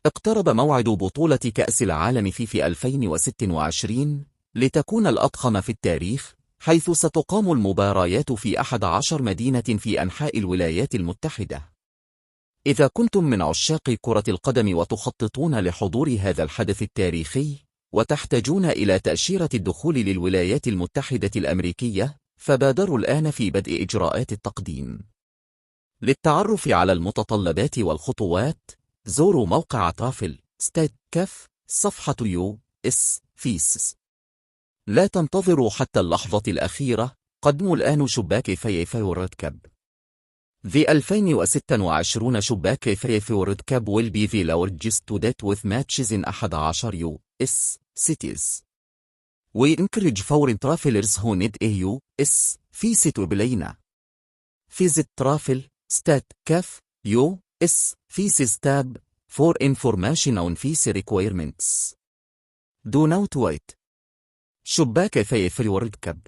اقترب موعد بطولة كأس العالم في 2026 لتكون الأضخم في التاريخ، حيث ستقام المباريات في 11 مدينة في أنحاء الولايات المتحدة. إذا كنتم من عشاق كرة القدم وتخططون لحضور هذا الحدث التاريخي، وتحتاجون إلى تأشيرة الدخول للولايات المتحدة الأمريكية، فبادروا الآن في بدء إجراءات التقديم. للتعرف على المتطلبات والخطوات، زوروا موقع ترافل ستات كاف صفحة US فيس. لا تنتظروا حتى اللحظة الأخيرة، قدموا الآن شباك فيفا وورلد كاب. The 2026 شباك فيفا وورلد كاب will be the largest to date with matches in 11 US cities. We encourage foreign travelers who need a US visa to apply. Visit Travel Stat CAF US Visas tab for information on visa requirements. Do not wait. شباك فيفا وورلد كاب.